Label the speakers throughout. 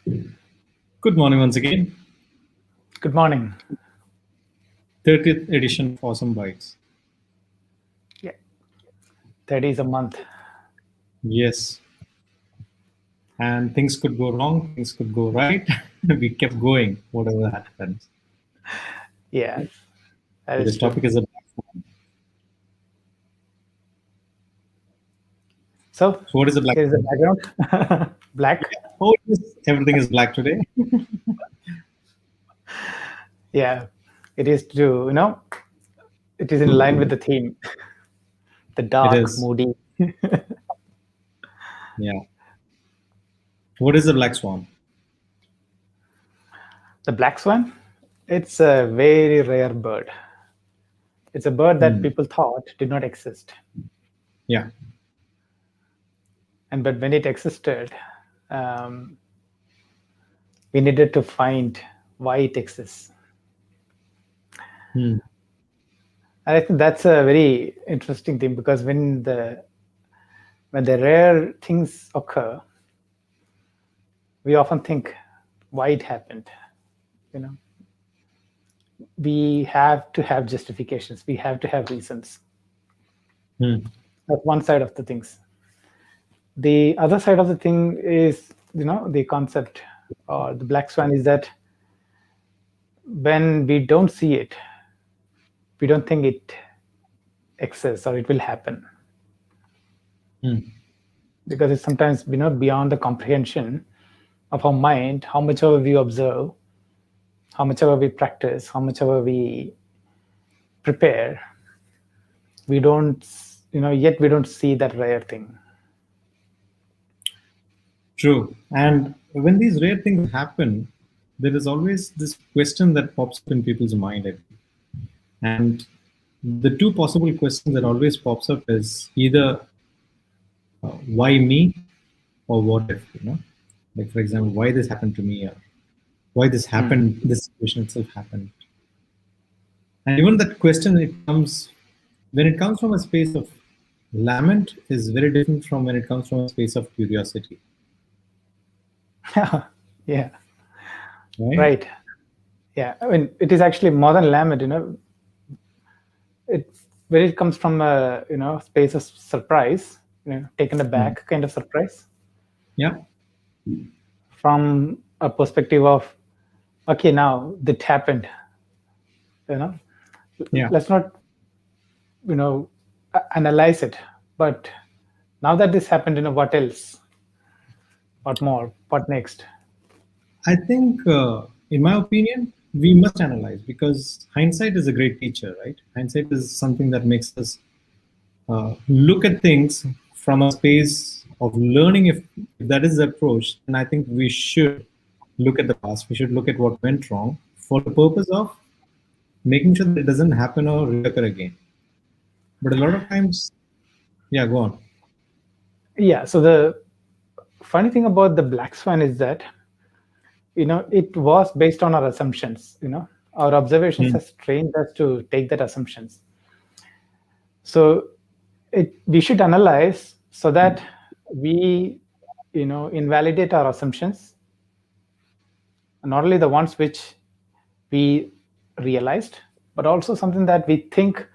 Speaker 1: Good morning once again.
Speaker 2: Good morning.
Speaker 1: 30th edition of Awesome Bytes.
Speaker 2: Yeah, 30 is a month.
Speaker 1: Yes. And things could go wrong, things could go right. We kept going, whatever happens.
Speaker 2: Yes, that is
Speaker 1: Today's
Speaker 2: true.
Speaker 1: topic is a Black Swan.
Speaker 2: So
Speaker 1: So, what is a Black
Speaker 2: here is the
Speaker 1: Swan?
Speaker 2: background. Black.
Speaker 1: Oh, yes, everything is black today.
Speaker 2: Yeah, it is true. It is in line with the theme. The
Speaker 1: It
Speaker 2: dark,
Speaker 1: is.
Speaker 2: moody.
Speaker 1: Yeah. What is a Black Swan?
Speaker 2: The black swan. It's a very rare bird. It's a bird that
Speaker 1: Hmm.
Speaker 2: people thought did not exist,
Speaker 1: Yeah.
Speaker 2: and but when it existed, um, we needed to find why it exists.
Speaker 1: Hmm.
Speaker 2: And I think that's a very interesting thing because when the rare things occur, we often think why it happened. You know, we have to have justifications. We have to have reasons.
Speaker 1: Hmm.
Speaker 2: That's one side of the things. The other side of the thing is, the concept or the black swan is that when we don't see it, we don't think it exists or it will happen
Speaker 1: Hmm.
Speaker 2: because it's sometimes beyond the comprehension of our mind. How much ever we observe, how much ever we practice, how much ever we prepare, we don't yet we don't see that rare thing.
Speaker 1: True. And when these rare things happen, there is always this question that pops up in people's mind. I think. And the two possible questions that always pops up is either why me or what if, like for example, why this happened to me or why this
Speaker 2: Hmm.
Speaker 1: happened, this situation itself happened. And even that question, when it comes from a space of lament is very different from when it comes from a space of curiosity,
Speaker 2: Yeah,
Speaker 1: right?
Speaker 2: right. Yeah, I mean, it is actually more than lament. It Where it comes from a space of surprise, taken
Speaker 1: Hmm.
Speaker 2: aback kind of surprise,
Speaker 1: Yeah,
Speaker 2: from a perspective of, okay, now that happened. You know,
Speaker 1: yeah.
Speaker 2: let's not analyze it, but now that this happened, what else? What more? What next?
Speaker 1: I think, in my opinion, we must analyze because hindsight is a great teacher, right? Hindsight is something that makes us look at things from a space of learning. If that is the approach, then I think we should look at the past. We should look at what went wrong for the purpose of making sure that it doesn't happen or reoccur again. But a lot of times, yeah, go on.
Speaker 2: Yeah. So the funny thing about the black swan is that it was based on our assumptions. Our observations
Speaker 1: Hmm.
Speaker 2: has trained us to take that assumptions. So we should analyze so that we invalidate our assumptions, not only the ones which we realized, but also something that we think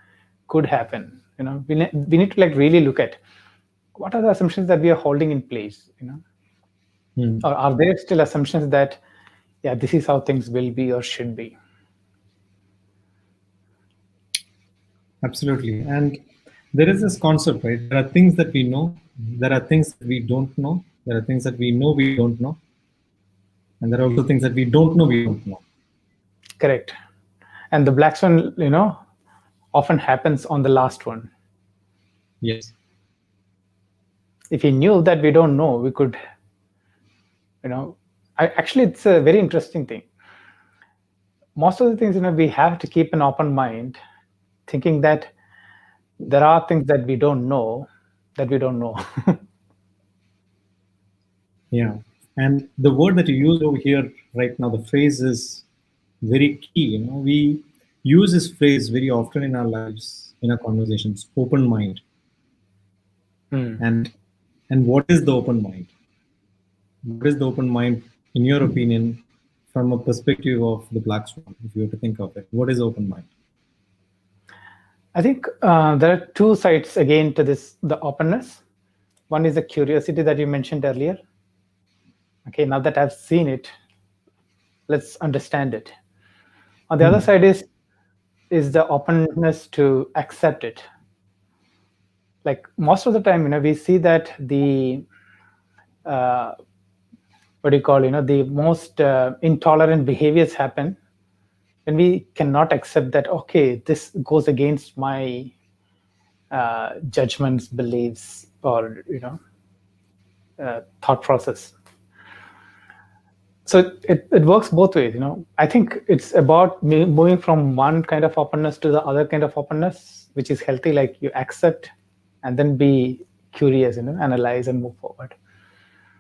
Speaker 2: could happen. We need to like really look at what are the assumptions that we are holding in place.
Speaker 1: Hmm.
Speaker 2: Or are there still assumptions that, yeah, this is how things will be or should be?
Speaker 1: Absolutely. And there is this concept, right? There are things that we know, there are things that we don't know, there are things that we know we don't know, and there are also things that we don't know we don't know.
Speaker 2: Correct. And the black swan, often happens on the last one.
Speaker 1: Yes.
Speaker 2: If we knew that we don't know, we could, you know, actually, it's a very interesting thing. Most of the things, we have to keep an open mind, thinking that there are things that we don't know that we don't know.
Speaker 1: Yeah. And the word that you use over here right now, the phrase is very key. We use this phrase very often in our lives, in our conversations, open mind.
Speaker 2: Hmm.
Speaker 1: And what is the open mind? What is the open mind? in your opinion, from a perspective of the Black Swan, if you were to think of it, what is open mind?
Speaker 2: I think there are two sides again to this, the openness. One is the curiosity that you mentioned earlier. Okay, now that I've seen it, let's understand it. On the other side is the openness to accept it. Like most of the time, we see that the what do you call, the most intolerant behaviors happen when we cannot accept that, okay, this goes against my judgments, beliefs, or thought process. So it works both ways. I think it's about moving from one kind of openness to the other kind of openness, which is healthy. Like you accept and then be curious, analyze and move forward.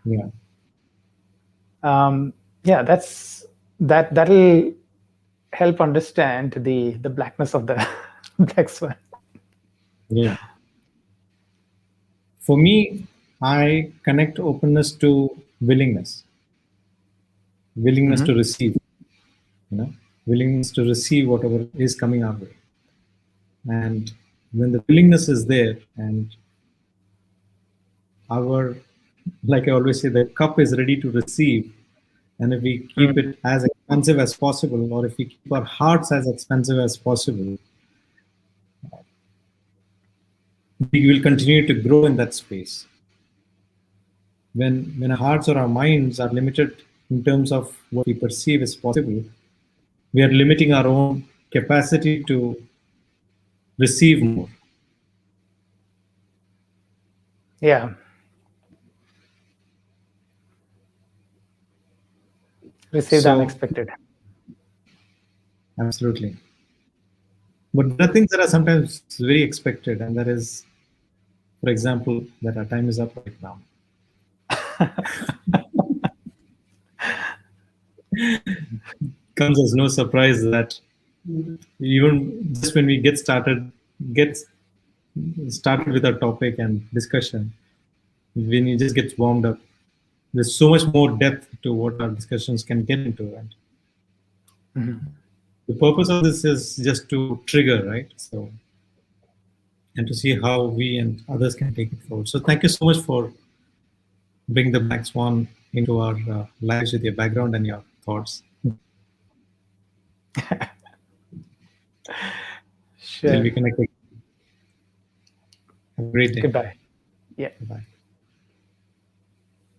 Speaker 1: Yeah.
Speaker 2: Yeah, that'll help understand the blackness of the Black Swan.
Speaker 1: Yeah. For me, I connect openness to willingness. Willingness to receive, willingness to receive whatever is coming our way. And when the willingness is there, and like I always say, the cup is ready to receive, and if we keep it as expansive as possible, or if we keep our hearts as expansive as possible, we will continue to grow in that space. When our hearts or our minds are limited in terms of what we perceive as possible, we are limiting our own capacity to receive more.
Speaker 2: Yeah. Receive the unexpected.
Speaker 1: Absolutely. But there are things that are sometimes very expected, and that is, for example, that our time is up right now. Comes as no surprise that even just when we get started with our topic and discussion, when it just gets warmed up, there's so much more depth to what our discussions can get into. And the purpose of this is just to trigger, right? So, and to see how we and others can take it forward. So thank you so much for bringing the Black Swan into our lives with your background and your thoughts.
Speaker 2: Sure.
Speaker 1: Till we connect. Have a great day.
Speaker 2: Goodbye. Yeah.
Speaker 1: Bye.